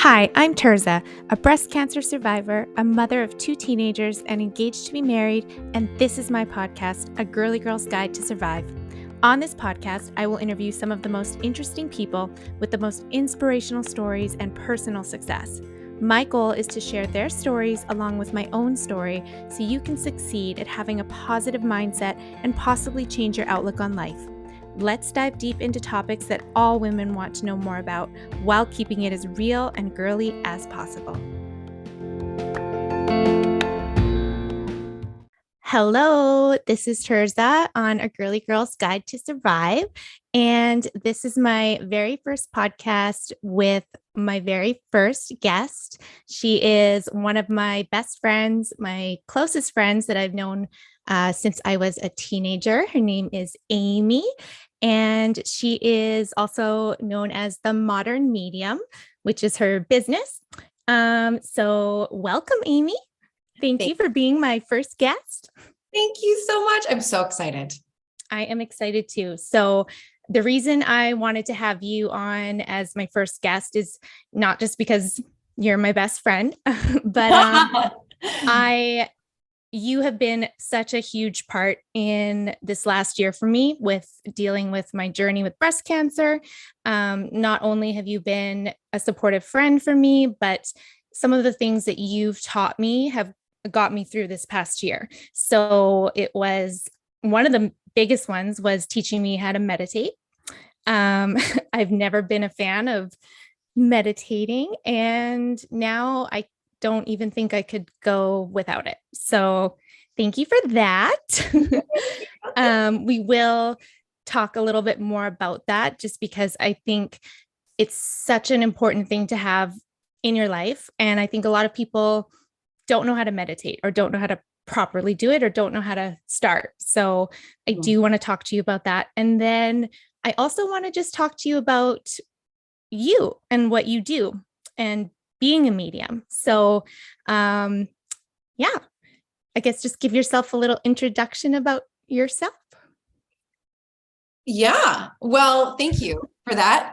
Hi, I'm Terza, a breast cancer survivor, a mother of 2 teenagers, and engaged to be married, and this is my podcast, A Girly Girl's Guide to Survive. On this podcast, I will interview some of the most interesting people with the most inspirational stories and personal success. My goal is to share their stories along with my own story so you can succeed at having a positive mindset and possibly change your outlook on life. Let's dive deep into topics that all women want to know more about while keeping it as real and girly as possible. Hello, this is Terza on A Girly Girl's Guide to Survive. And this is my very first podcast with my very first guest. She is one of my best friends, my closest friends that I've known since I was a teenager. Her name is Amy. And she is also known as the Modern Medium, which is her business. So welcome, Amy. Thank you for being my first guest. Thank you so much. I'm so excited. I am excited too. So the reason I wanted to have you on as my first guest is not just because you're my best friend, but you have been such a huge part in this last year for me with dealing with my journey with breast cancer. Not only have you been a supportive friend for me, but some of the things that you've taught me have got me through this past year. So it was one of the biggest ones was teaching me how to meditate. I've never been a fan of meditating, and now I don't even think I could go without it. So thank you for that. We will talk a little bit more about that just because I think it's such an important thing to have in your life. And I think a lot of people don't know how to meditate or don't know how to properly do it or don't know how to start. So I do want to talk to you about that. And then I also want to just talk to you about you and what you do and being a medium. So, I guess just give yourself a little introduction about yourself. Yeah. Well, thank you for that.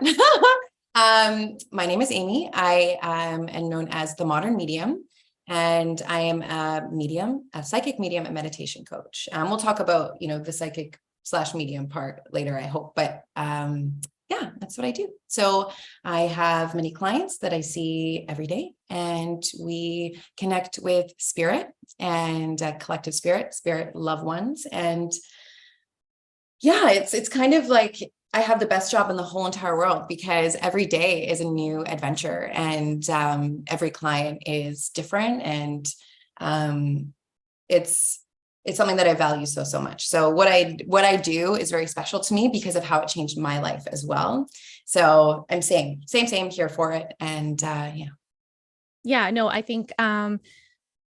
My name is Amy. I am known as the Modern Medium, and I am a medium, a psychic medium and meditation coach. We'll talk about, the psychic/medium part later, I hope, but, yeah, that's what I do. So I have many clients that I see every day, and we connect with spirit and collective spirit loved ones. And yeah, it's kind of like I have the best job in the whole entire world because every day is a new adventure, and every client is different, and it's something that I value so much. So what I do is very special to me because of how it changed my life as well. So I'm saying same here for it. And Yeah, no, I think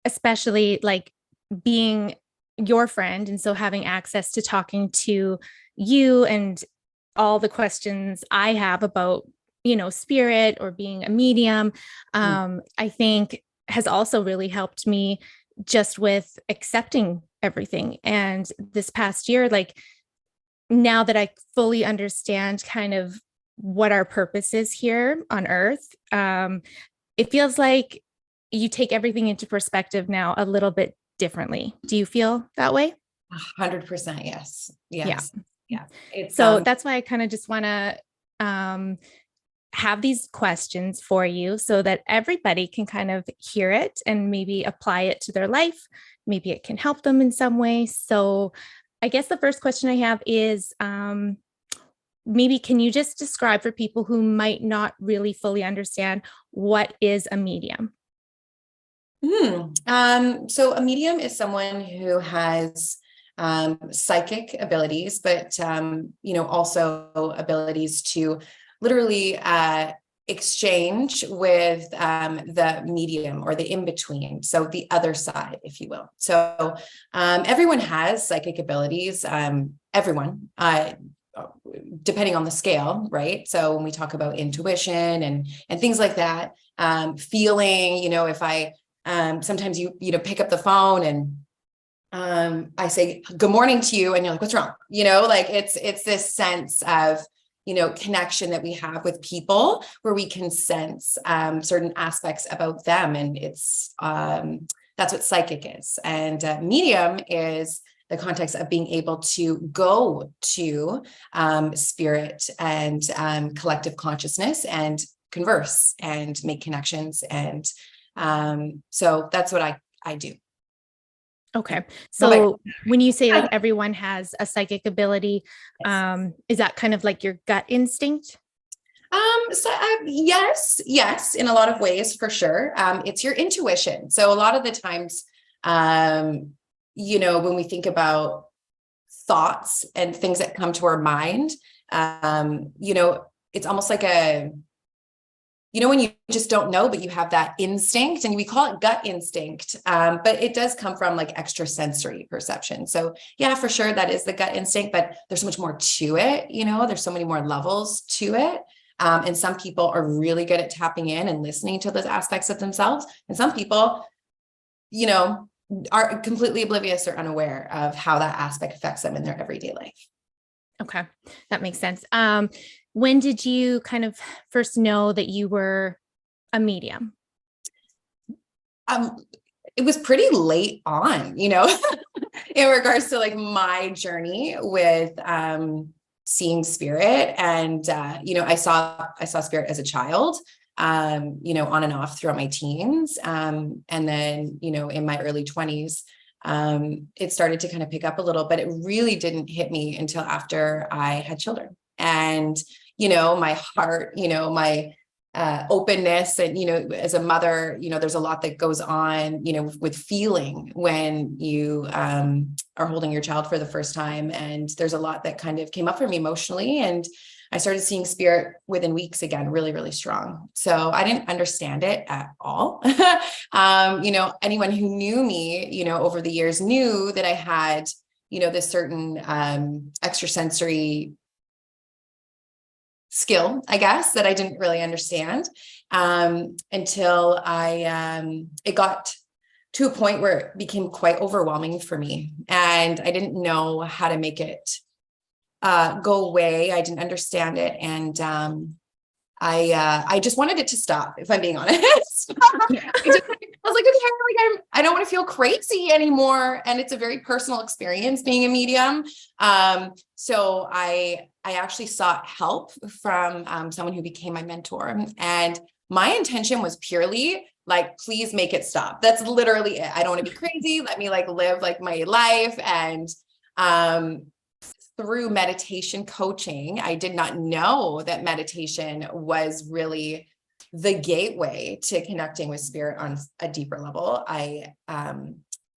especially like being your friend, and so having access to talking to you and all the questions I have about, spirit or being a medium, I think has also really helped me just with accepting everything. And this past year, like now that I fully understand kind of what our purpose is here on earth, it feels like you take everything into perspective now a little bit differently. Do you feel that way? 100%. Yes. Yes. Yeah. So that's why I kind of just want to have these questions for you so that everybody can kind of hear it and maybe apply it to their life. Maybe it can help them in some way. So I guess the first question I have is, maybe can you just describe for people who might not really fully understand what is a medium? So a medium is someone who has psychic abilities, but also abilities to literally exchange with the medium or the in-between, so the other side, if you will. So everyone has psychic abilities, everyone, depending on the scale, right? So when we talk about intuition and things like that, feeling, if I sometimes you pick up the phone and I say good morning to you and you're like, what's wrong? Like it's this sense of connection that we have with people where we can sense certain aspects about them. And that's what psychic is. And medium is the context of being able to go to spirit and collective consciousness and converse and make connections. And so that's what I do. Okay. So when you say like everyone has a psychic ability, is that kind of like your gut instinct? Yes, in a lot of ways, for sure. It's your intuition. So a lot of the times, when we think about thoughts and things that come to our mind, it's almost like when you just don't know, but you have that instinct, and we call it gut instinct. But it does come from like extrasensory perception. So yeah, for sure, that is the gut instinct, but there's so much more to it. There's so many more levels to it. And some people are really good at tapping in and listening to those aspects of themselves. And some people, are completely oblivious or unaware of how that aspect affects them in their everyday life. Okay. That makes sense. When did you kind of first know that you were a medium? It was pretty late on, in regards to like my journey with, seeing spirit. And, I saw spirit as a child, on and off throughout my teens. And then, in my early 20s, it started to kind of pick up a little, but it really didn't hit me until after I had children. And, my heart, my openness, and, as a mother, there's a lot that goes on, with feeling when you are holding your child for the first time. And there's a lot that kind of came up for me emotionally. And I started seeing spirit within weeks again, really, really strong. So I didn't understand it at all. Anyone who knew me, over the years knew that I had, this certain extrasensory skill, I guess, that I didn't really understand until it got to a point where it became quite overwhelming for me. And I didn't know how to make it go away. I didn't understand it. And I just wanted it to stop, if I'm being honest. I was like, okay, I don't want to feel crazy anymore. And it's a very personal experience being a medium. So I actually sought help from someone who became my mentor. And my intention was purely like, please make it stop. That's literally it. I don't want to be crazy. Let me like live like my life. And through meditation coaching, I did not know that meditation was really the gateway to connecting with spirit on a deeper level. I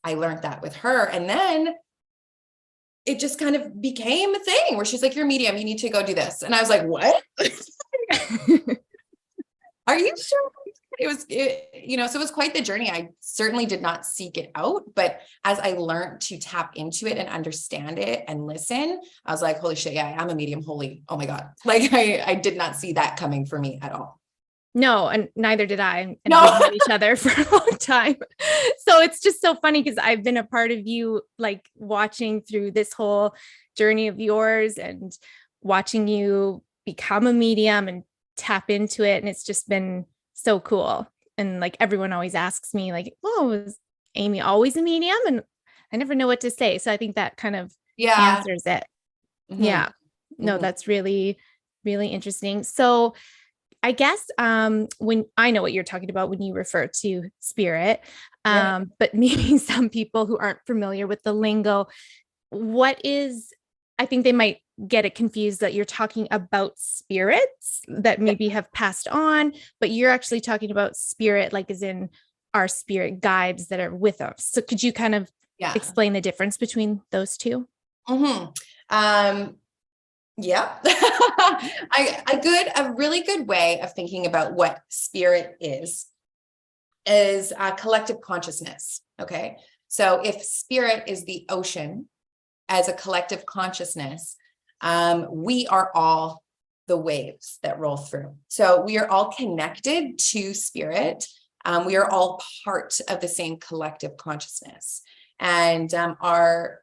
learned that with her. And then it just kind of became a thing where she's like, you're a medium, you need to go do this. And I was like, what? Are you sure? So it was quite the journey. I certainly did not seek it out, but as I learned to tap into it and understand it and listen, I was like, holy shit, yeah, I'm a medium. Holy, oh my God. Like I did not see that coming for me at all. No, and neither did I. And No. we've known each other for a long time. So it's just so funny because I've been a part of you, like watching through this whole journey of yours and watching you become a medium and tap into it. And it's just been so cool. And like everyone always asks me like, oh, was Amy always a medium? And I never know what to say. So I think that kind of answers it. Mm-hmm. Yeah. No, that's really, really interesting. So I guess when I know what you're talking about when you refer to spirit, but maybe some people who aren't familiar with the lingo, I think they might get it confused that you're talking about spirits that maybe have passed on, but you're actually talking about spirit, like as in our spirit guides that are with us. So could you kind of explain the difference between those two? Yeah. A really good way of thinking about what spirit is collective consciousness. Okay. So if spirit is the ocean as a collective consciousness, we are all the waves that roll through. So we are all connected to spirit. We are all part of the same collective consciousness. And our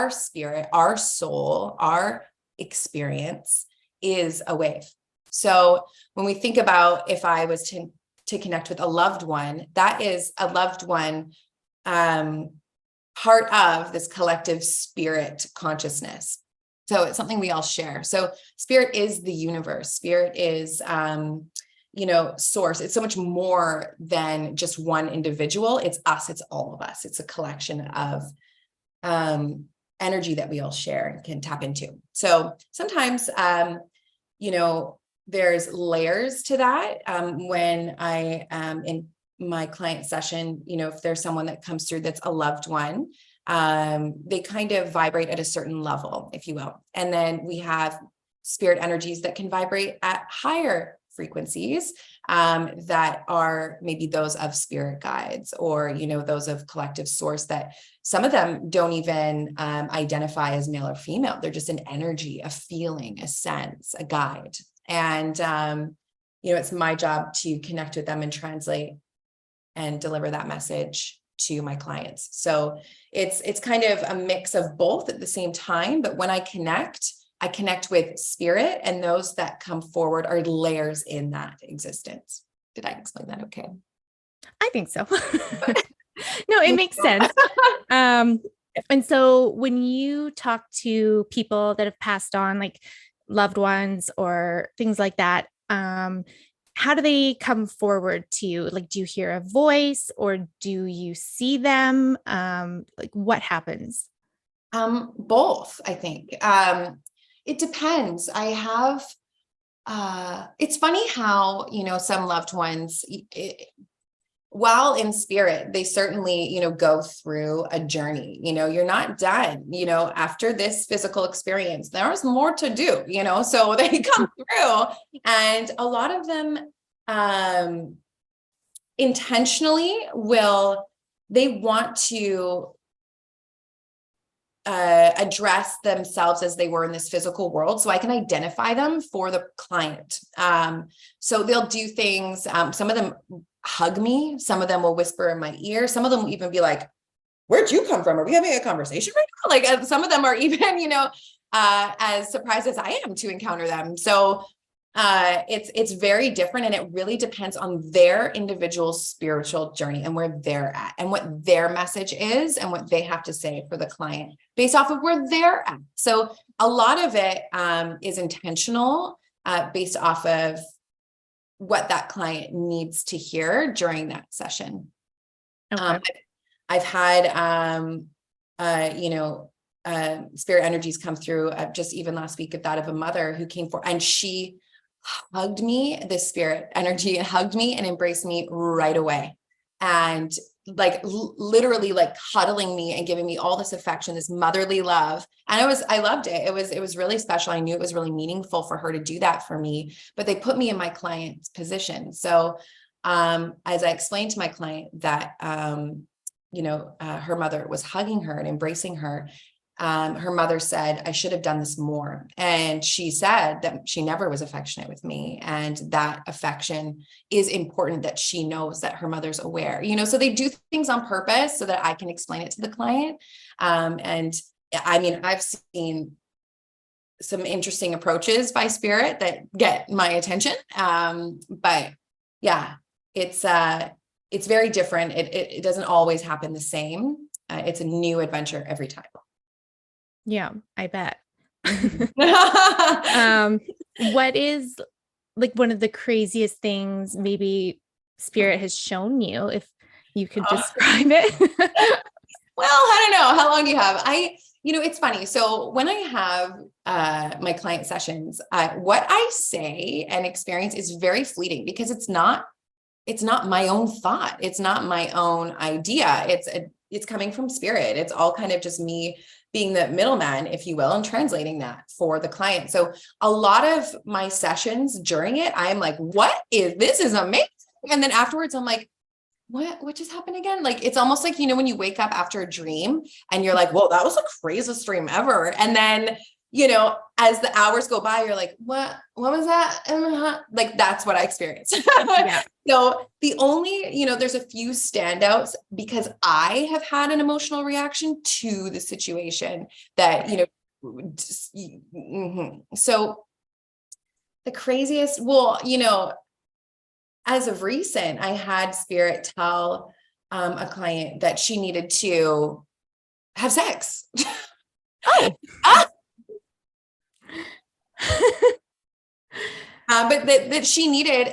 spirit, our soul, our experience is a wave. So when we think about, if I was to connect with a loved one, that is a loved one, part of this collective spirit consciousness. So it's something we all share. So spirit is the universe. Spirit is, source. It's so much more than just one individual. It's us. It's all of us. It's a collection of energy that we all share and can tap into. So sometimes, there's layers to that. When I am in my client session, if there's someone that comes through that's a loved one, they kind of vibrate at a certain level, if you will. And then we have spirit energies that can vibrate at higher frequencies, that are maybe those of spirit guides, or, those of collective source, that some of them don't even identify as male or female. They're just an energy, a feeling, a sense, a guide. And, it's my job to connect with them and translate and deliver that message to my clients. So it's kind of a mix of both at the same time. But when I connect with spirit, and those that come forward are layers in that existence. Did I explain that okay? I think so. No, it makes sense. And so when you talk to people that have passed on, like loved ones or things like that, how do they come forward to you? Like, do you hear a voice, or do you see them? Like, what happens? Both, I think. It depends. I have, it's funny how, some loved ones, while in spirit, they certainly, go through a journey. You're not done, after this physical experience, there's more to do, so they come through, and a lot of them, intentionally they want to address themselves as they were in this physical world, so I can identify them for the client. So they'll do things, some of them hug me, some of them will whisper in my ear, some of them will even be like, where'd you come from? Are we having a conversation right now? Like, some of them are even, as surprised as I am to encounter them. So it's very different, and it really depends on their individual spiritual journey and where they're at, and what their message is, and what they have to say for the client based off of where they're at. So a lot of it is intentional, based off of what that client needs to hear during that session. Okay. I've had, spirit energies come through. Just even last week, of that of a mother who came for, and she hugged me, the spirit energy hugged me and embraced me right away. And like literally like huddling me and giving me all this affection, this motherly love. And I loved it. It was really special. I knew it was really meaningful for her to do that for me, but they put me in my client's position. So, as I explained to my client that, her mother was hugging her and embracing her, her mother said, I should have done this more. And she said that she never was affectionate with me. And that affection is important, that she knows that her mother's aware, so they do things on purpose so that I can explain it to the client. And I mean, I've seen some interesting approaches by spirit that get my attention. But yeah, it's very different. It doesn't always happen the same. It's a new adventure every time. Yeah, I bet. What is like one of the craziest things maybe spirit has shown you, if you could describe it? Well, I don't know. How long do you have? It's funny. So when I have my client sessions, what I say and experience is very fleeting, because it's not my own thought. It's not my own idea. It's coming from spirit. It's all kind of just me being the middleman, if you will, and translating that for the client. So a lot of my sessions during it, I am like, this is amazing. And then afterwards, I'm like, what just happened again? Like, it's almost like, when you wake up after a dream and you're like, whoa, that was the craziest dream ever. And then, as the hours go by, you're like, what was that? Like, that's what I experienced. Yeah. So the only, there's a few standouts, because I have had an emotional reaction to the situation that, So The craziest, well, as of recent, I had Spirit tell a client that she needed to have sex. Oh. But that she needed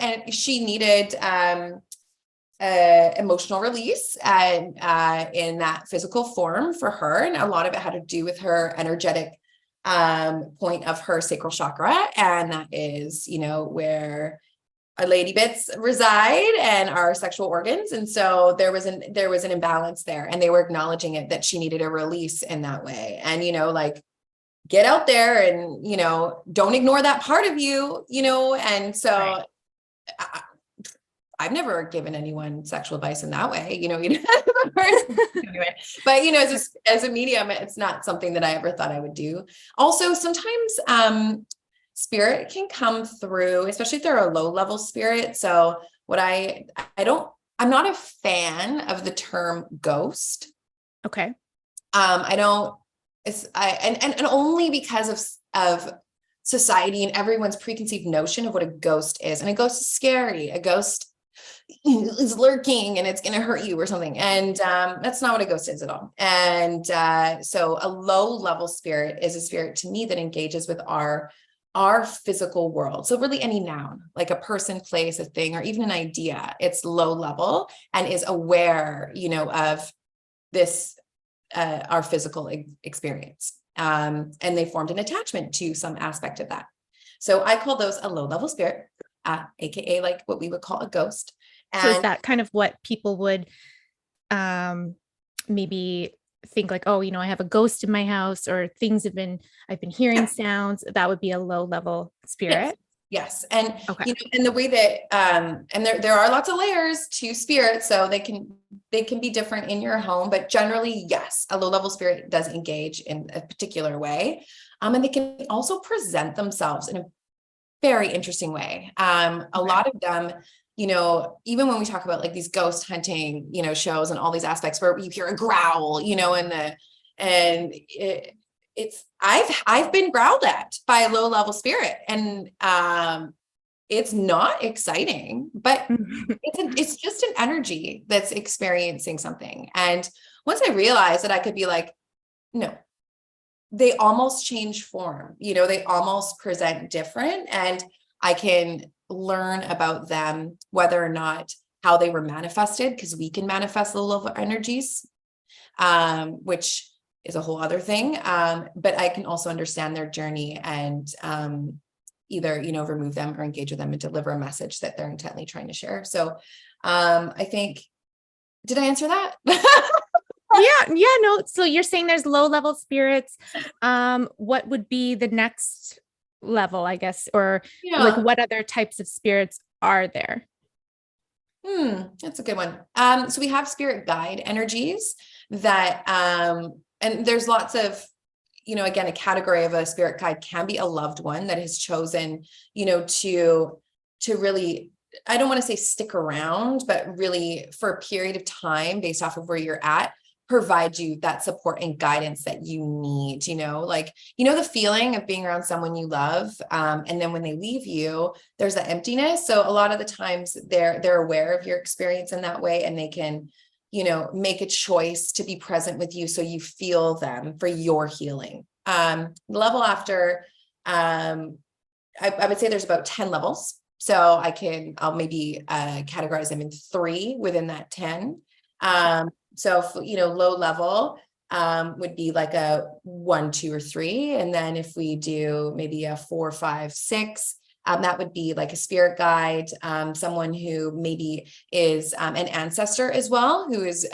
emotional release and in that physical form for her. And a lot of it had to do with her energetic point of her sacral chakra. And that is, where our lady bits reside and our sexual organs. And so there was an imbalance there, and they were acknowledging it, that she needed a release in that way. And, like, get out there and, don't ignore that part of you, and so Right. I've never given anyone sexual advice in that way, but, as a medium, it's not something that I ever thought I would do. Also, sometimes, spirit can come through, especially if they're a low level spirit. So I'm not a fan of the term ghost. Okay. I don't, and only because of society and everyone's preconceived notion of what a ghost is. And a ghost is scary. A ghost is lurking and it's going to hurt you or something. And that's not what a ghost is at all. And so a low level spirit is a spirit to me that engages with our physical world. So really any noun, like a person, place, a thing, or even an idea, it's low level and is aware, of this, our physical experience. And they formed an attachment to some aspect of that. So I call those a low level spirit, AKA like what we would call a ghost. So is that kind of what people would maybe think, like, oh, I have a ghost in my house, or I've been hearing sounds, that would be a low level spirit? Yes. And, Okay. and the way that, and there are lots of layers to spirit, so they can be different in your home, but generally, yes, a low level spirit does engage in a particular way. And they can also present themselves in a very interesting way. A lot of them, even when we talk about like these ghost hunting, shows and all these aspects where you hear a growl, I've been growled at by a low level spirit, and it's not exciting, but it's just an energy that's experiencing something. And once I realized that I could be like, no, they almost change form, they almost present different, and I can learn about them, whether or not how they were manifested, because we can manifest low level energies, which is a whole other thing. But I can also understand their journey and either, remove them or engage with them and deliver a message that they're intently trying to share. So I think, did I answer that? Yeah, no. So you're saying there's low level spirits. What would be the next level, I guess, or like what other types of spirits are there? That's a good one. So we have spirit guide energies that, and there's lots of, again, a category of a spirit guide can be a loved one that has chosen, to really, I don't want to say stick around, but really for a period of time based off of where you're at, provide you that support and guidance that you need, the feeling of being around someone you love. And then when they leave you, there's that emptiness. So a lot of the times they're aware of your experience in that way, and they can, make a choice to be present with you. So you feel them for your healing. Level after, I would say there's about 10 levels. So I'll maybe categorize them in 3 within that 10. So, low level would be like a 1, 2, or 3. And then if we do maybe a 4, 5, 6, that would be like a spirit guide, someone who maybe is an ancestor as well, who is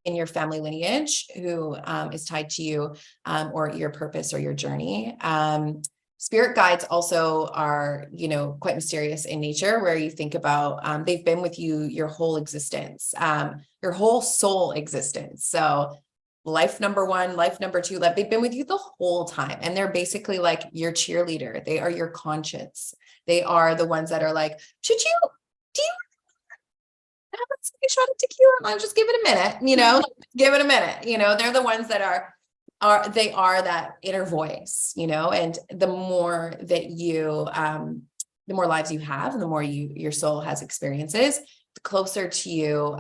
in your family lineage, who is tied to you or your purpose or your journey. Spirit guides also are, quite mysterious in nature, where you think about, they've been with you your whole existence, your whole soul existence. So life number 1, life number 2, they've been with you the whole time. And they're basically like your cheerleader. They are your conscience. They are the ones that are like, do you have a shot of tequila? I'll just give it a minute, give it a minute. They're the ones that are that inner voice, and the more that you the more lives you have, and the more your soul has experiences, the closer to you,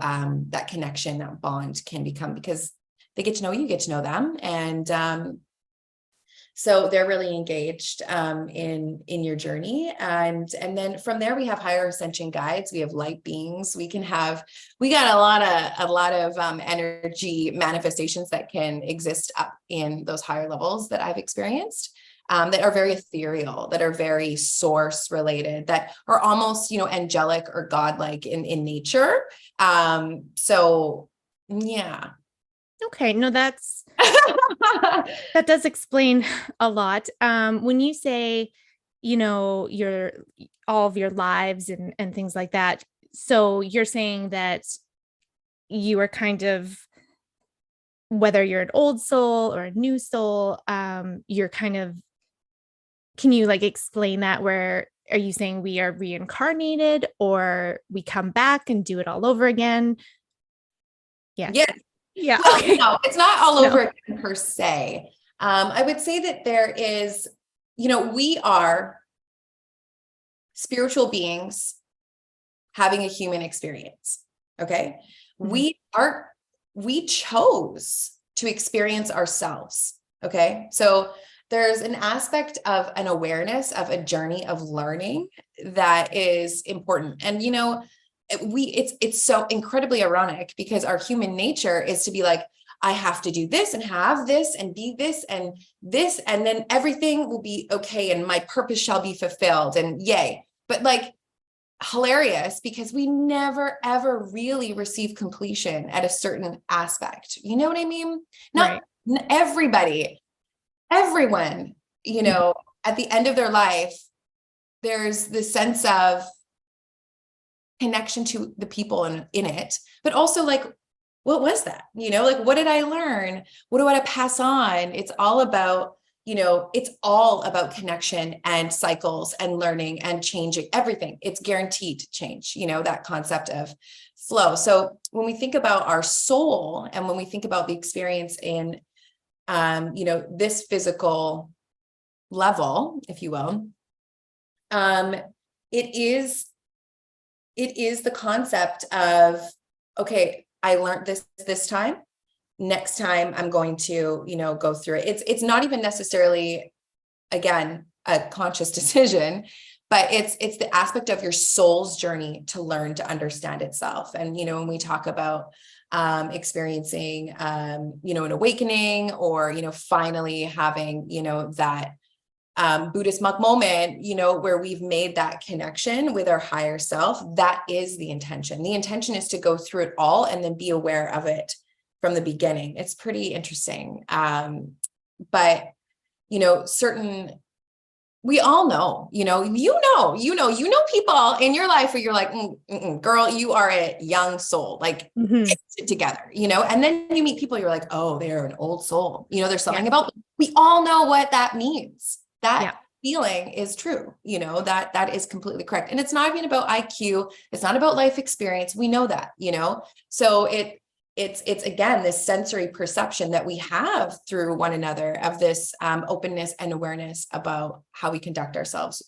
that connection, that bond can become, because they get to know you, get to know them. And, so they're really engaged in your journey, and then from there we have higher ascension guides, we have light beings, we got a lot of energy manifestations that can exist up in those higher levels that I've experienced, that are very ethereal, that are very source related, that are almost, angelic or godlike in nature. So yeah. Okay, no, that does explain a lot. When you say, your all of your lives and things like that, so you're saying that you are kind of, whether you're an old soul or a new soul, you're kind of, can you like explain that? Where are you saying we are reincarnated, or we come back and do it all over again? Yeah. Yeah. Yeah. Well, Okay. no, it's not all No. over again per se. I would say that there is, we are spiritual beings having a human experience. Okay. Mm-hmm. We chose to experience ourselves. Okay. So there's an aspect of an awareness of a journey of learning that is important. And, it's so incredibly ironic, because our human nature is to be like, I have to do this and have this and be this, and then everything will be okay. And my purpose shall be fulfilled, and yay. But like, hilarious, because we never ever really receive completion at a certain aspect. You know what I mean? Not Right. everyone, at the end of their life, there's this sense of connection to the people in it, but also like, what was that? Like, what did I learn? What do I want to pass on? It's all about, it's all about connection and cycles and learning and changing everything. It's guaranteed to change, that concept of flow. So when we think about our soul, and when we think about the experience in, this physical level, if you will, it is the concept of, okay, I learned this time. Next time I'm going to, go through it. It's not even necessarily, again, a conscious decision, but it's the aspect of your soul's journey to learn to understand itself. And, when we talk about experiencing, an awakening, or, finally having, that Buddhist monk moment, where we've made that connection with our higher self, that is the intention. The intention is to go through it all and then be aware of it from the beginning. It's pretty interesting. But, we all know, people in your life where you're like, girl, you are a young soul, like Mm-hmm. together, and then you meet people, you're like, oh, they're an old soul. There's something Yeah. about, we all know what that means. Yeah. That feeling is true, that is completely correct. And it's not even about IQ. It's not about life experience. We know that, so it's again, this sensory perception that we have through one another, of this openness and awareness about how we conduct ourselves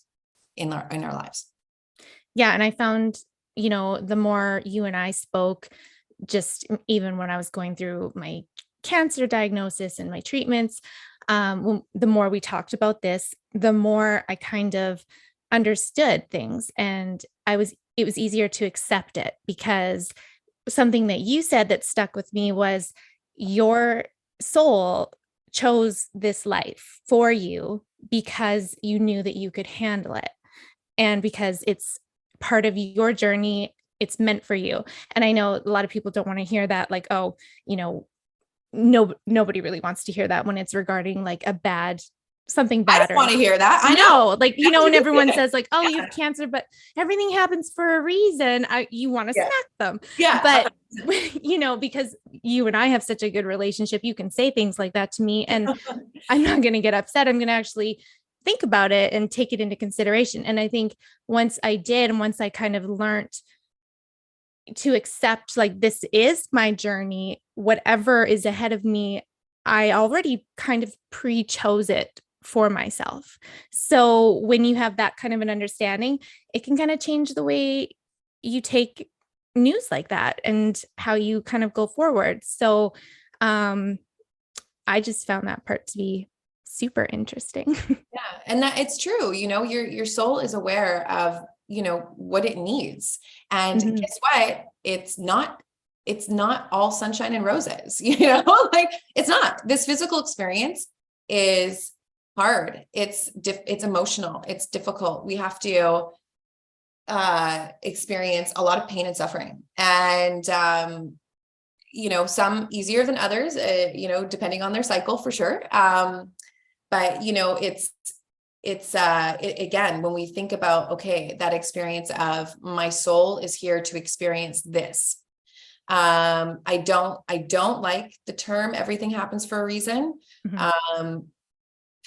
in our lives. Yeah. And I found, the more you and I spoke, just even when I was going through my cancer diagnosis and my treatments, the more we talked about this, the more I kind of understood things, and it was easier to accept it, because something that you said that stuck with me was, your soul chose this life for you because you knew that you could handle it, and because it's part of your journey, it's meant for you. And I know a lot of people don't want to hear that, like, oh, no, nobody really wants to hear that when it's regarding like something I bad, don't or want to hear that. I know. no, like, and everyone says like, oh, you Yeah. have cancer, but everything happens for a reason. You want to Yeah. smack them. Yeah. But, because you and I have such a good relationship, you can say things like that to me, and I'm not going to get upset. I'm going to actually think about it and take it into consideration. And I think once I did, and once I kind of learned to accept, like, this is my journey, whatever is ahead of me, I already kind of pre-chose it for myself. So when you have that kind of an understanding, it can kind of change the way you take news like that and how you kind of go forward. So I just found that part to be super interesting. Yeah. And that it's true, your soul is aware of, what it needs. And Mhm. guess what? It's not all sunshine and roses, like it's not. This physical experience is hard. It's emotional. It's difficult. We have to experience a lot of pain and suffering. And some easier than others, depending on their cycle for sure. But again, when we think about, okay, that experience of my soul is here to experience this. I don't like the term everything happens for a reason. Mhm.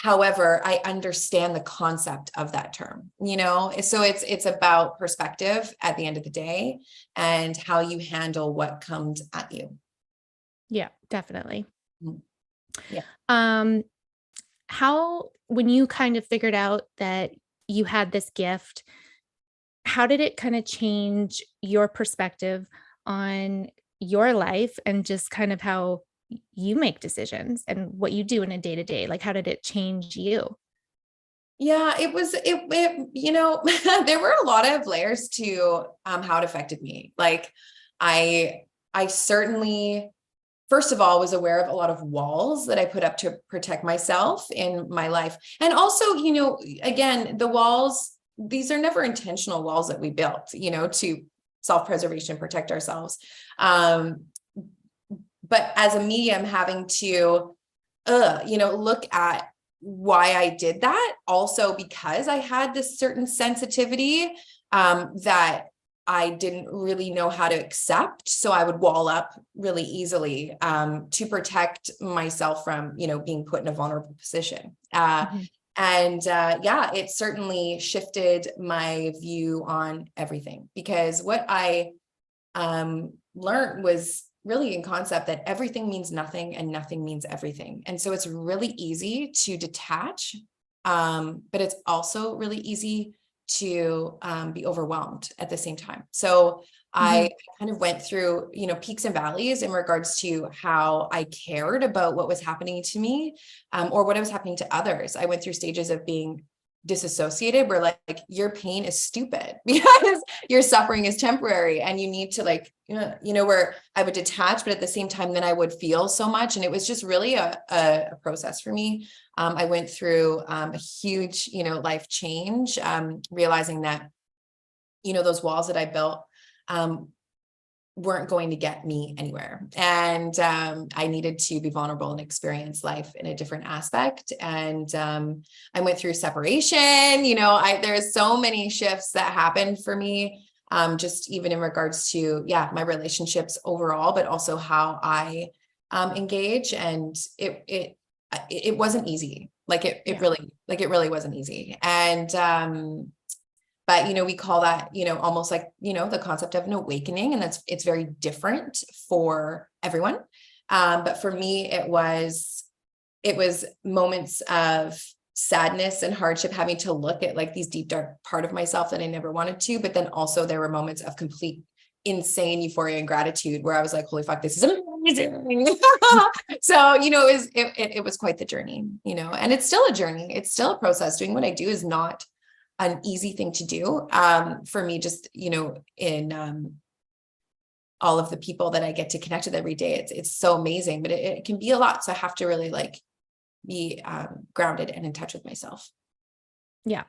However, I understand the concept of that term, so it's about perspective at the end of the day and how you handle what comes at you. Yeah, definitely. Yeah. How, when you kind of figured out that you had this gift, how did it kind of change your perspective on your life and just kind of how you make decisions and what you do in a day to day? Like, how did it change you? Yeah, there were a lot of layers to how it affected me. Like I certainly, first of all, was aware of a lot of walls that I put up to protect myself in my life. And also, again, the walls, these are never intentional walls that we built, to self-preservation, protect ourselves. But as a medium, having to, look at why I did that, also because I had this certain sensitivity that I didn't really know how to accept. So I would wall up really easily to protect myself from, being put in a vulnerable position. Mhm. Yeah, it certainly shifted my view on everything, because what I learned was really in concept that everything means nothing and nothing means everything. And so it's really easy to detach, but it's also really easy to be overwhelmed at the same time. So I Mhm. kind of went through, peaks and valleys in regards to how I cared about what was happening to me, or what was happening to others. I went through stages of being disassociated, where like your pain is stupid because your suffering is temporary, and you need to where I would detach, but at the same time, then I would feel so much. And it was just really a process for me. I went through a huge, life change, realizing that, those walls that I built, weren't going to get me anywhere. And I needed to be vulnerable and experience life in a different aspect. And I went through separation, there's so many shifts that happened for me, just even in regards to, my relationships overall, but also how I engage. And it wasn't easy. Yeah. It really wasn't easy. And but, we call that, almost like, the concept of an awakening, and it's very different for everyone. But for me, it was moments of sadness and hardship, having to look at like these deep, dark part of myself that I never wanted to. But then also there were moments of complete insane euphoria and gratitude, where I was like, holy fuck, this is amazing. So, it was quite the journey, and it's still a journey. It's still a process. Doing what I do is not an easy thing to do. For me, just, in all of the people that I get to connect with every day, it's so amazing, but it can be a lot. So I have to really be grounded and in touch with myself. Yeah.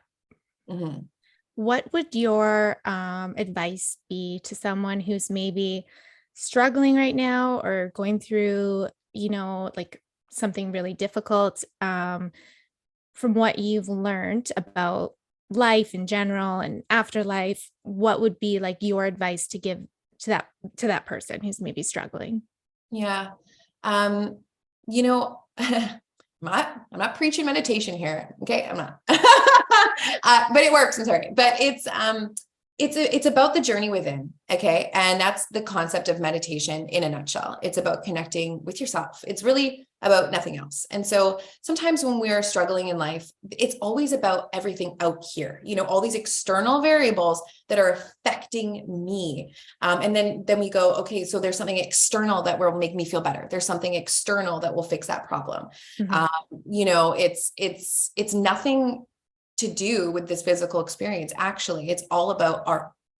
Mhm. What would your advice be to someone who's maybe struggling right now or going through, like something really difficult, from what you've learned about life in general and afterlife? What would be like your advice to give to that person who's maybe struggling? Yeah. Um, I'm not preaching meditation here. Okay. I'm not, but it works. I'm sorry. But it's about the journey within. Okay. And that's the concept of meditation in a nutshell. It's about connecting with yourself. It's really about nothing else. And so sometimes when we are struggling in life, it's always about everything out here, you know, all these external variables that are affecting me. And then we go, okay, so there's something external that will make me feel better. There's something external that will fix that problem. You know, it's nothing to do with this physical experience. Actually, it's all about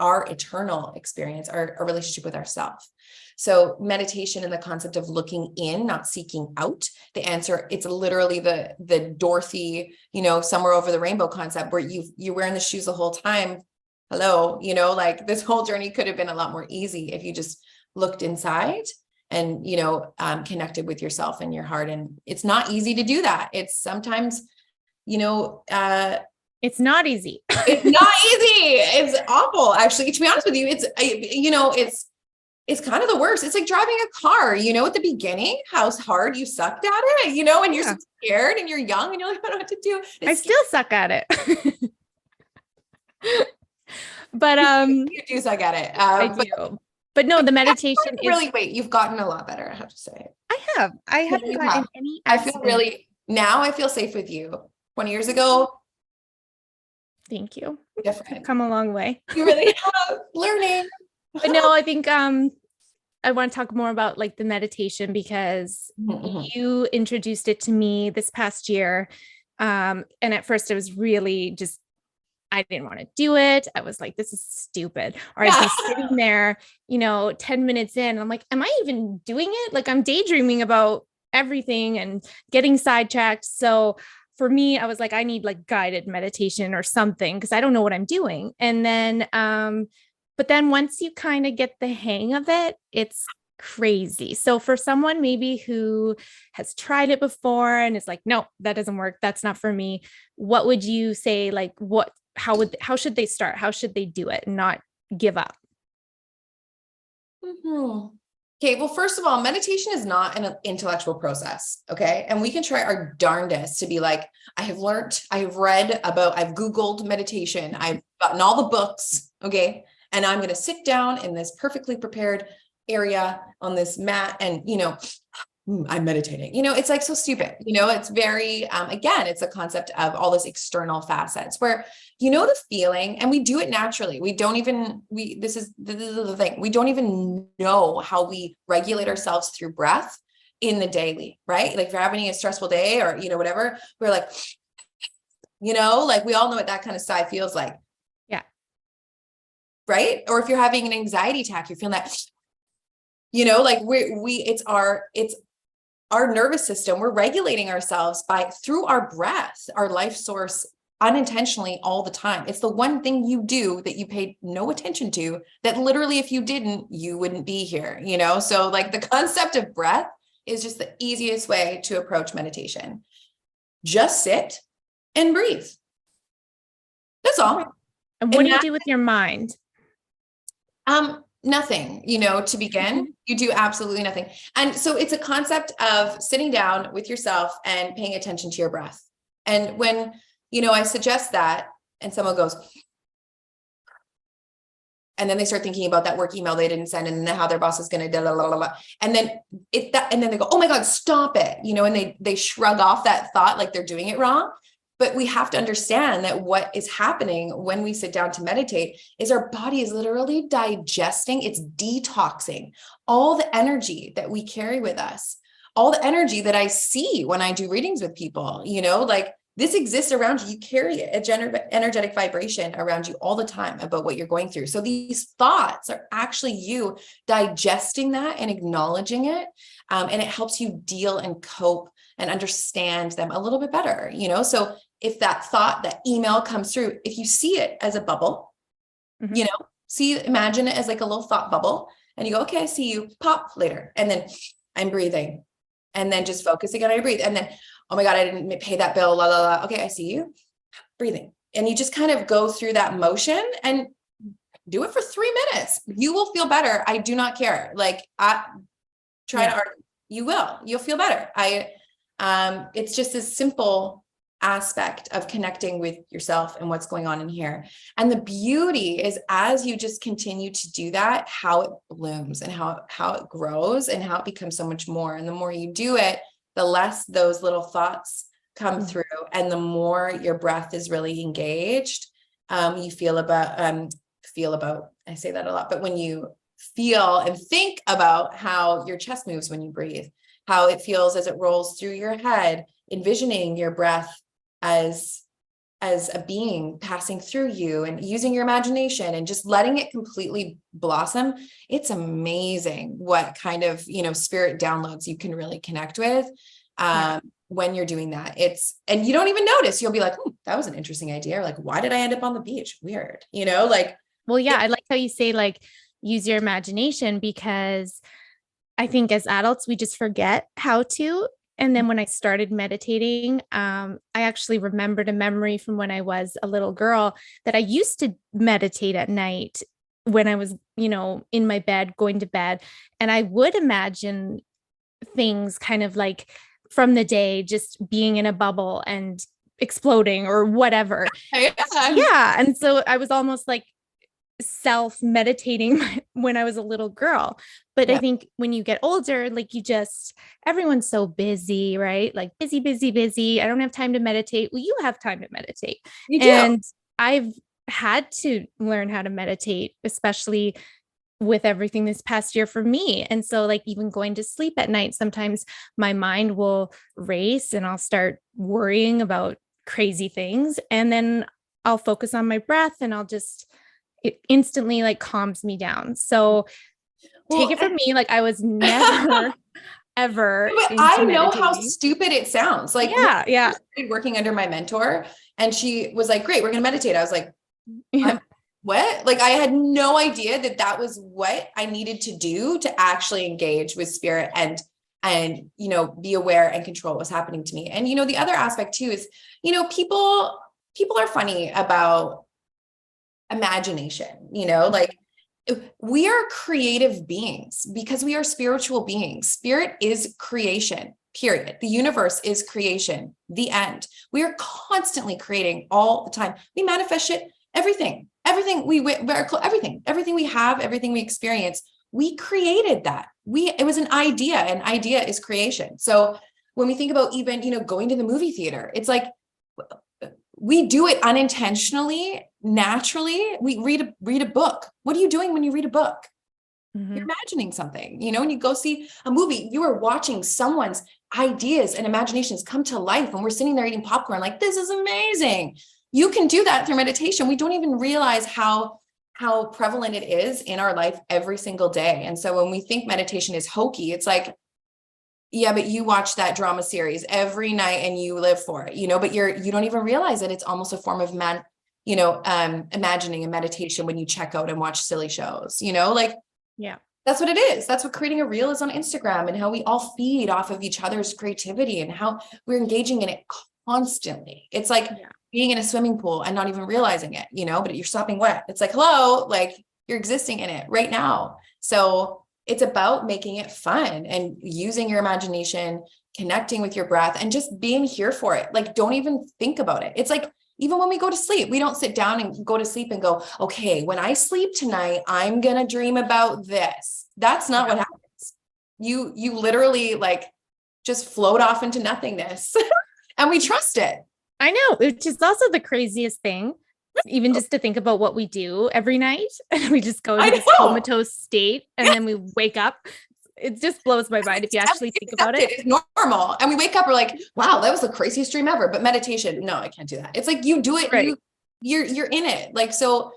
our eternal experience, our relationship with ourselves. So meditation and the concept of looking in, not seeking out the answer. It's literally the Dorothy, you know, somewhere over the rainbow concept where you're wearing the shoes the whole time. Hello, you know, like this whole journey could have been a lot more easy if you just looked inside and, you know, connected with yourself and your heart. And it's not easy to do that. It's sometimes, you know, it's not easy. It's not easy. It's awful. Actually, to be honest with you, you know, it's kind of the worst. It's like driving a car, you know, at the beginning, how hard you sucked at it, you know, and you're so scared and you're young and you're like, I don't know what to do. I still suck at it. But you do suck at it. I do. But no, the meditation really wait, you've gotten a lot better, I have to say. I haven't gotten any I feel really now I feel safe with you. 20 years ago. Thank you. Different. I've come a long way. You really have learning. But no, I think I want to talk more about like the meditation because you introduced it to me this past year. And at first it was really just, I didn't want to do it. I was like, this is stupid. Or I'd be sitting there, you know, 10 minutes in, and I'm like, am I even doing it? Like I'm daydreaming about everything and getting sidetracked. So for me, I was like, I need like guided meditation or something because I don't know what I'm doing. And then, but then once you kind of get the hang of it, it's crazy. So for someone maybe who has tried it before and is like, no, that doesn't work. That's not for me. What would you say? Like how should they start? How should they do it and not give up? Okay, well, first of all, meditation is not an intellectual process, okay? And we can try our darndest to be like, I have learned, I have read about, I've Googled meditation, I've gotten all the books, okay? And I'm going to sit down in this perfectly prepared area on this mat and, you know, I'm meditating, you know, it's like so stupid, you know, it's very, again, it's a concept of all this external facets where, you know, the feeling, and we do it naturally. We don't even, this is the thing. We don't even know how we regulate ourselves through breath in the daily, right? Like if you're having a stressful day or, you know, whatever, we're like, you know, like we all know what that kind of sigh feels like. Yeah. Right. Or if you're having an anxiety attack, you're feeling that, you know, like it's our nervous system, we're regulating ourselves through our breath, our life source unintentionally all the time. It's the one thing you do that you paid no attention to that literally, if you didn't, you wouldn't be here, you know? So like the concept of breath is just the easiest way to approach meditation. Just sit and breathe. That's all. And what do you do with your mind? Nothing, you know, to begin, you do absolutely nothing. And so it's a concept of sitting down with yourself and paying attention to your breath. And when, you know, I suggest that and someone goes, and then they start thinking about that work email they didn't send and then how their boss is going to, and then and then they go, oh my God, stop it. You know, and they shrug off that thought like they're doing it wrong. But we have to understand that what is happening when we sit down to meditate is our body is literally digesting, it's detoxing all the energy that we carry with us, all the energy that I see when I do readings with people, you know, like this exists around you. You carry it, energetic vibration around you all the time about what you're going through. So these thoughts are actually you digesting that and acknowledging it. And it helps you deal and cope and understand them a little bit better, you know? So if that thought, that email comes through, if you see it as a bubble, you know, imagine it as like a little thought bubble and you go, okay, I see you, pop later. And then I'm breathing and then just focus again. I breathe. And then, oh my God, I didn't pay that bill. La, la, la. Okay. I see you breathing. And you just kind of go through that motion and do it for 3 minutes. You will feel better. I do not care. Like try to argue. You'll feel better. It's just as simple aspect of connecting with yourself and what's going on in here. And the beauty is, as you just continue to do that, how it blooms and how it grows and how it becomes so much more. And the more you do it, the less those little thoughts come through, and the more your breath is really engaged. You feel about, I say that a lot, but when you feel and think about how your chest moves when you breathe, how it feels as it rolls through your head, envisioning your breath as a being passing through you, and using your imagination and just letting it completely blossom. It's amazing what kind of, spirit downloads you can really connect with when you're doing that. And you don't even notice. You'll be like, that was an interesting idea. Or like, why did I end up on the beach? Weird. Well, yeah, I like how you say, like, use your imagination, because I think as adults, we just forget how to. And then when I started meditating, I actually remembered a memory from when I was a little girl, that I used to meditate at night when I was, in my bed, going to bed. And I would imagine things kind of like from the day, just being in a bubble and exploding or whatever. Yeah. And so I was almost like self meditating when I was a little girl. But I think when you get older, like, everyone's so busy, right? Like busy, busy, busy. I don't have time to meditate. Well, you have time to meditate. You do. And I've had to learn how to meditate, especially with everything this past year for me. And so, like, even going to sleep at night, sometimes my mind will race and I'll start worrying about crazy things. And then I'll focus on my breath, and it instantly like calms me down. So take it from me, like, I was never ever but I know how stupid it sounds. Like, yeah. I started working under my mentor, and she was like, great, we're going to meditate. I was like, what? Like, I had no idea that was what I needed to do to actually engage with spirit and be aware and control what's happening to me. And, the other aspect too is, people are funny about imagination, like, we are creative beings because we are spiritual beings. Spirit is creation, period. The universe is creation, the end. We are constantly creating all the time. We manifest shit, everything we have, everything we experience, we created that. It was an idea, and idea is creation. So when we think about even, going to the movie theater, it's like, we do it unintentionally, naturally. We read a book. What are you doing when you read a book? You're imagining something. When you go see a movie, you are watching someone's ideas and imaginations come to life, and we're sitting there eating popcorn like, this is amazing. You can do that through meditation. We don't even realize how prevalent it is in our life every single day. And so when we think meditation is hokey, it's like, yeah, but you watch that drama series every night and you live for it, but you don't even realize that it's almost a form of imagining and meditation when you check out and watch silly shows, yeah, that's what it is. That's what creating a reel is on Instagram, and how we all feed off of each other's creativity and how we're engaging in it constantly. It's like being in a swimming pool and not even realizing it, but you're sopping wet. It's like, hello, like, you're existing in it right now. So it's about making it fun and using your imagination, connecting with your breath, and just being here for it. Like, don't even think about it. It's like, even when we go to sleep, we don't sit down and go to sleep and go, okay, when I sleep tonight, I'm going to dream about this. That's not what happens. You literally, like, just float off into nothingness and we trust it. I know, which is also the craziest thing, even just to think about what we do every night. And we just go into this comatose state, and then we wake up. It just blows my mind if you actually think about it. It's normal. And we wake up, we're like, wow, that was the craziest dream ever. But meditation, no, I can't do that. It's like, you do it, right. You're in it. Like, so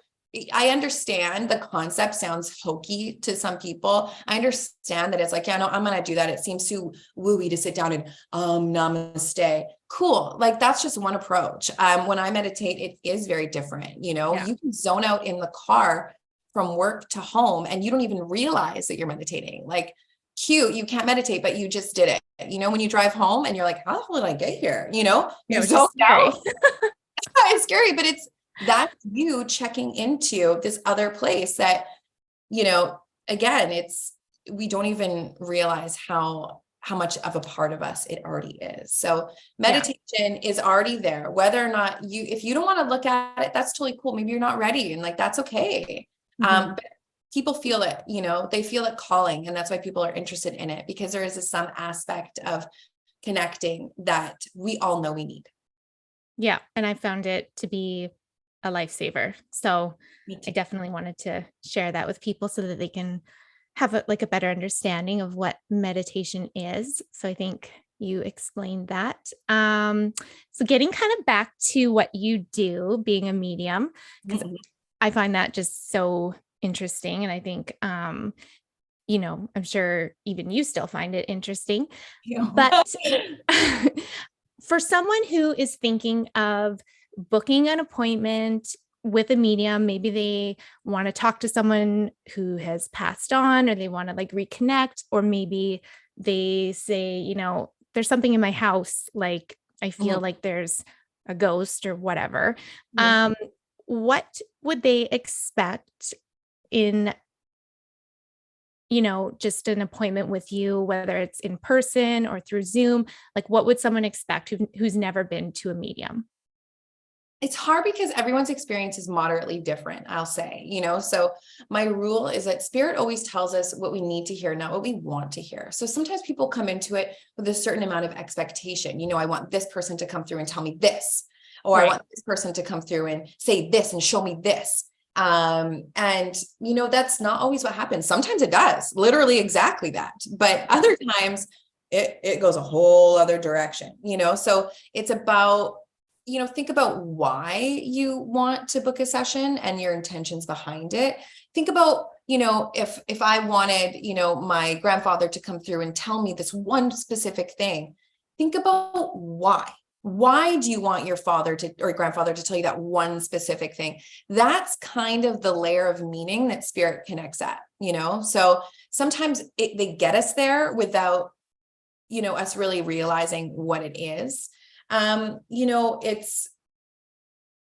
I understand the concept sounds hokey to some people. I understand that it's like, yeah, no, I'm going to do that. It seems too wooey to sit down and namaste. Cool. Like, that's just one approach. When I meditate, it is very different. You can zone out in the car from work to home, and you don't even realize that you're meditating. Like, cute, you can't meditate, but you just did it. When you drive home and you're like, how the hell did I get here? It's scary. It's scary, but that's you checking into this other place that, again, we don't even realize how how much of a part of us it already is. So meditation is already there, whether or not if you don't want to look at it, that's totally cool. Maybe you're not ready, and like, that's okay. But people feel it, they feel it calling. And that's why people are interested in it, because there is some aspect of connecting that we all know we need. Yeah. And I found it to be a lifesaver. So I definitely wanted to share that with people so that they can have a better understanding of what meditation is. So I think you explained that. So getting kind of back to what you do, being a medium, because I find that just so interesting. And I think, I'm sure even you still find it interesting, but for someone who is thinking of booking an appointment with a medium, maybe they want to talk to someone who has passed on, or they want to reconnect, or maybe they say, there's something in my house, like I feel like there's a ghost or whatever. What would they expect in, just an appointment with you, whether it's in person or through Zoom? Like, what would someone expect who's never been to a medium? It's hard because everyone's experience is moderately different, I'll say, so my rule is that spirit always tells us what we need to hear, not what we want to hear. So sometimes people come into it with a certain amount of expectation. I want this person to come through and tell me this, or I want this person to come through and say this and show me this. And that's not always what happens. Sometimes it does, literally exactly that. But other times it goes a whole other direction, so it's about, think about why you want to book a session and your intentions behind it. Think about, if I wanted, my grandfather to come through and tell me this one specific thing, think about why. Why do you want your father or grandfather to tell you that one specific thing? That's kind of the layer of meaning that spirit connects at, so sometimes they get us there without, us really realizing what it is.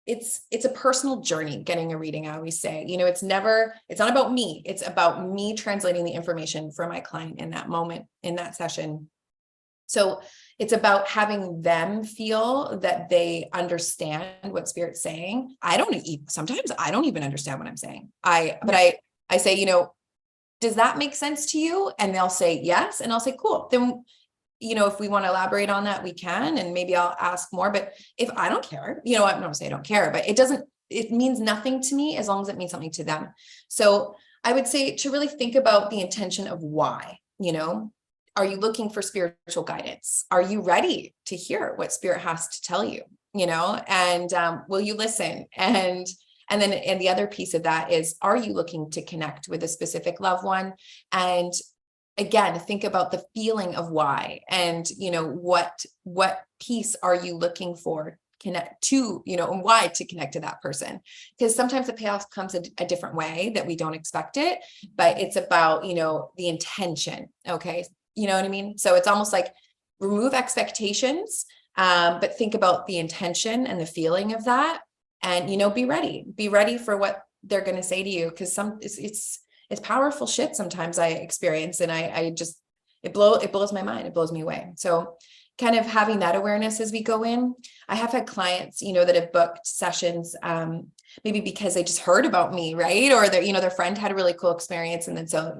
It's a personal journey getting a reading. I always say, it's not about me. It's about me translating the information for my client in that moment, in that session. So it's about having them feel that they understand what spirit's saying. Sometimes I don't even understand what I'm saying. I say, does that make sense to you? And they'll say yes. And I'll say, cool. Then if we want to elaborate on that, we can, and maybe I'll ask more. But if I don't care, I'm not saying I don't care, but it means nothing to me as long as it means something to them. So I would say to really think about the intention of why, are you looking for spiritual guidance? Are you ready to hear what spirit has to tell you, and will you listen? And the other piece of that is, are you looking to connect with a specific loved one? And again, think about the feeling of why, and, what piece are you looking for connect to, and why to connect to that person? Because sometimes the payoff comes a different way that we don't expect it, but it's about, the intention. Okay. You know what I mean? So it's almost like remove expectations, but think about the intention and the feeling of that, and, be ready for what they're going to say to you. Because it's powerful shit sometimes I experience, and it blows my mind. It blows me away. So kind of having that awareness as we go in. I have had clients, that have booked sessions, maybe because they just heard about me, right? Or their friend had a really cool experience. And then, so,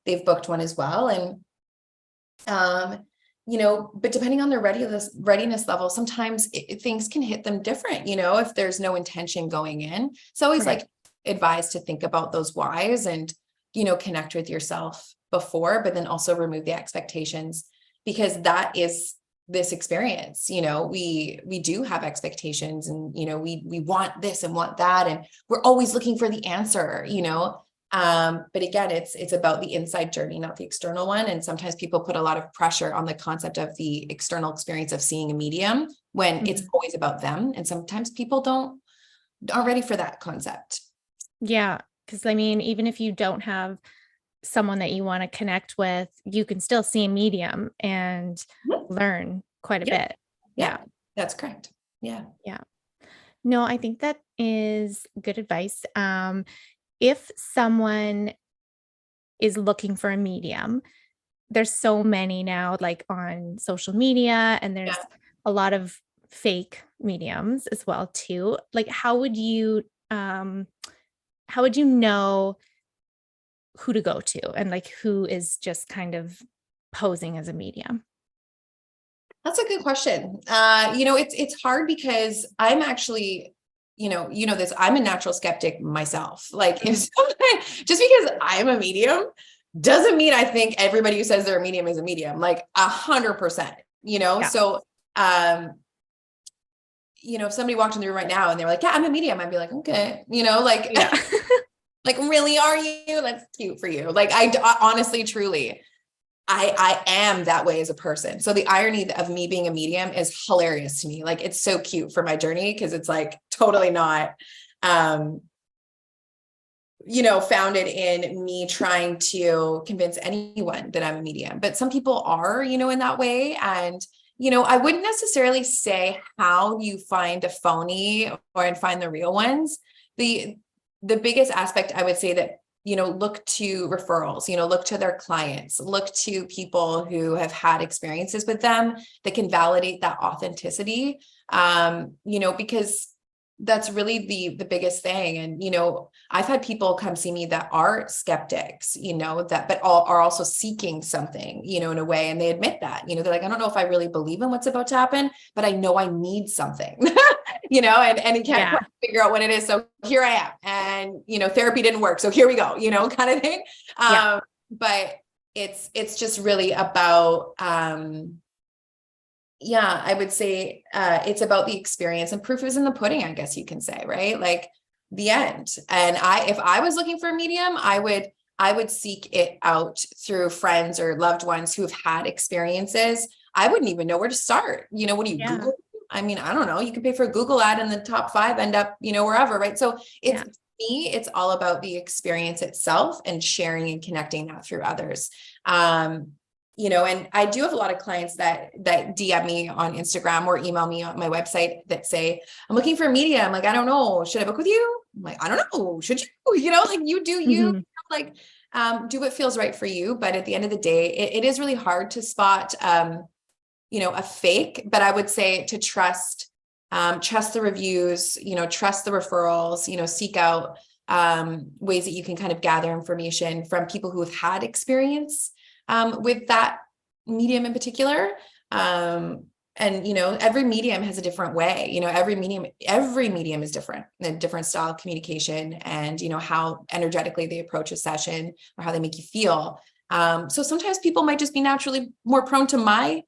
they've booked one as well. And, but depending on their readiness level, sometimes things can hit them different, if there's no intention going in. It's always advised to think about those whys and, connect with yourself before, but then also remove the expectations, because that is this experience. We do have expectations, and, we want this and want that, and we're always looking for the answer, but again, it's about the inside journey, not the external one. And sometimes people put a lot of pressure on the concept of the external experience of seeing a medium when it's always about them. And sometimes people aren't ready for that concept. Yeah. Because even if you don't have someone that you want to connect with, you can still see a medium and learn quite a bit. Yeah, that's correct. Yeah. Yeah. No, I think that is good advice. If someone is looking for a medium, there's so many now, like on social media, and there's Yeah. a lot of fake mediums as well too. Like, how would you know who to go to and like who is just kind of posing as a medium? That's a good question. It's hard because I'm actually, this, I'm a natural skeptic myself. Like if Mhm. somebody, just because I'm a medium doesn't mean I think everybody who says they're a medium is a medium, like 100%, Yeah. So, um, if somebody walked in the room right now and they were like, yeah, I'm a medium, I'd be like, okay, like, Yeah. like, really, are you? That's cute for you. Like, honestly, truly, I am that way as a person. So the irony of me being a medium is hilarious to me. Like it's so cute for my journey because it's like totally not, um, founded in me trying to convince anyone that I'm a medium. But some people are, in that way. And, I wouldn't necessarily say how you find a phony or and find the real ones. The the biggest aspect I would say that look to referrals, look to their clients, look to people who have had experiences with them that can validate that authenticity. Because that's really the biggest thing. And, I've had people come see me that are skeptics, that, but all are also seeking something, in a way. And they admit that, they're like, I don't know if I really believe in what's about to happen, but I know I need something, and you can't Yeah. quite figure out what it is. So here I am. And, therapy didn't work. So here we go, kind of thing. Yeah. But it's just really about, yeah, I would say it's about the experience, and proof is in the pudding, I guess you can say, right? Like the end. And if I was looking for a medium, I would seek it out through friends or loved ones who have had experiences. I wouldn't even know where to start. What do you Yeah. Google? I mean, I don't know. You can pay for a Google ad and the top 5 end up, wherever, right? So it's Yeah. me, it's all about the experience itself and sharing and connecting that through others. And I do have a lot of clients that DM me on Instagram or email me on my website that say, I'm looking for a media. I'm like, I don't know. Should I book with you? I'm like, I don't know. Should you? Like you do you, Mhm. like do what feels right for you. But at the end of the day, it is really hard to spot a fake, but I would say to trust the reviews, trust the referrals, seek out ways that you can kind of gather information from people who have had experience with that medium in particular. And every medium has a different way. Every medium is different, a different style of communication, and how energetically they approach a session or how they make you feel. So sometimes people might just be naturally more prone to my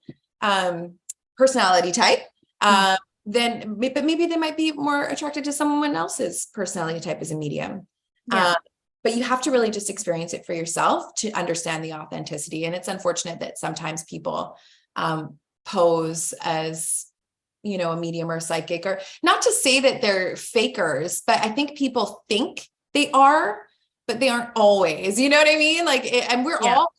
personality type. Mhm. But maybe they might be more attracted to someone else's personality type as a medium. Yeah. But you have to really just experience it for yourself to understand the authenticity. And it's unfortunate that sometimes people pose as, a medium or a psychic, or not to say that they're fakers, but I think people think they are, but they aren't always, you know what I mean? And we're Yeah. all,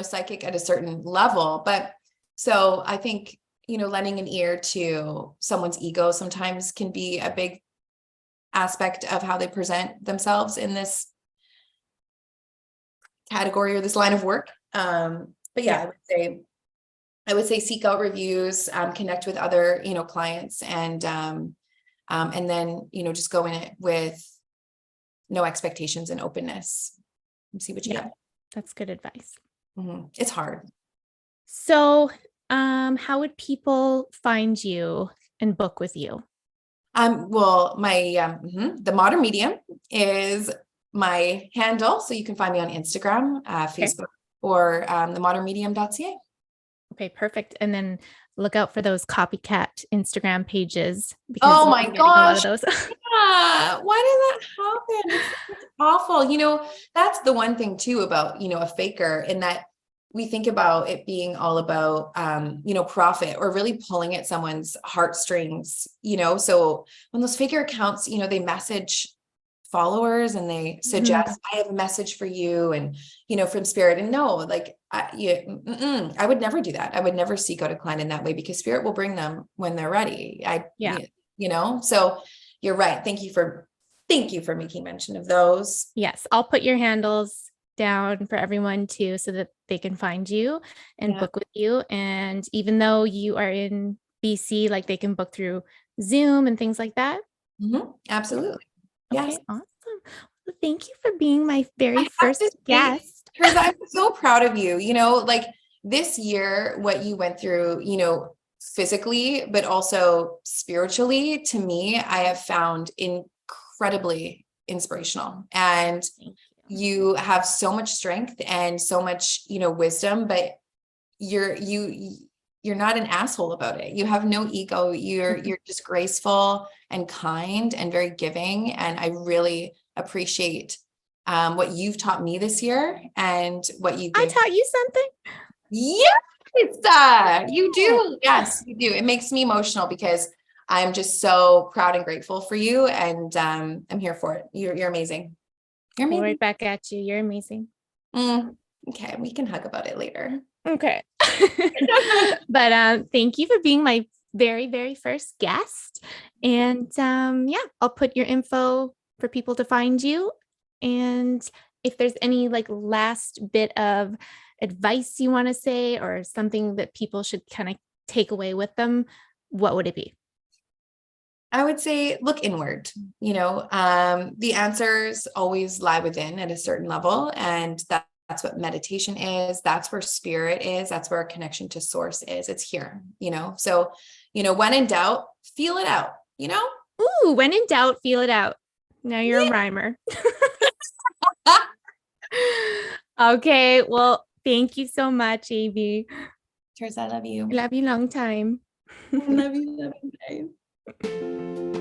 psychic at a certain level. But so I think, lending an ear to someone's ego sometimes can be a big aspect of how they present themselves in this category or this line of work. But yeah, Yeah. I would say seek out reviews, connect with other, clients, and then, just go in it with no expectations and openness and see what you Yeah. get. That's good advice. It's hard. So, how would people find you and book with you? Well, the Modern Medium is my handle. So you can find me on Instagram, Okay. Facebook, or themodernmedium.ca. Okay, perfect. And then look out for those copycat Instagram pages because Oh we've my been getting a lot of gosh. those. Yeah. Why did that happen? It's awful. That's the one thing too about, a faker, in that we think about it being all about, profit, or really pulling at someone's heartstrings, so when those faker accounts, they message followers and they Mhm. suggest, I have a message for you, and from spirit, and no, like I would never do that. I would never seek out a client in that way, because spirit will bring them when they're ready. Yeah. So you're right. Thank you for making mention of those. Yes. I'll put your handles down for everyone too, so that they can find you and Yeah. book with you. And even though you are in BC, like they can book through Zoom and things like that. Absolutely. Yes. Okay, awesome. Well, thank you for being my I very have to first say, guest. Teresa, I'm so proud of you. Like this year, what you went through, physically, but also spiritually, to me, I have found incredibly inspirational. And Thank you. you have so much strength and so much, wisdom, but you're not an asshole about it. You have no ego. You're just graceful and kind and very giving. And I really appreciate what you've taught me this year and what you I give. taught you something. Yes, you Oh, do. Yes, you do. It makes me emotional because I'm just so proud and grateful for you. And I'm here for it. You're amazing. You're well, amazing. right back at you. You're amazing. Okay, we can hug about it later. Okay. But thank you for being my very, very first guest. And yeah, I'll put your info for people to find you. And if there's any like last bit of advice you want to say or something that people should kind of take away with them, what would it be? I would say look inward. The answers always lie within at a certain level, and that's what meditation is. That's where spirit is. That's where our connection to source is. It's here. So, when in doubt, feel it out. Ooh, when in doubt, feel it out. Now you're a rhymer. Okay, well, thank you so much, Amy. Cheers, I love you. Love you long time. I love you. Love you.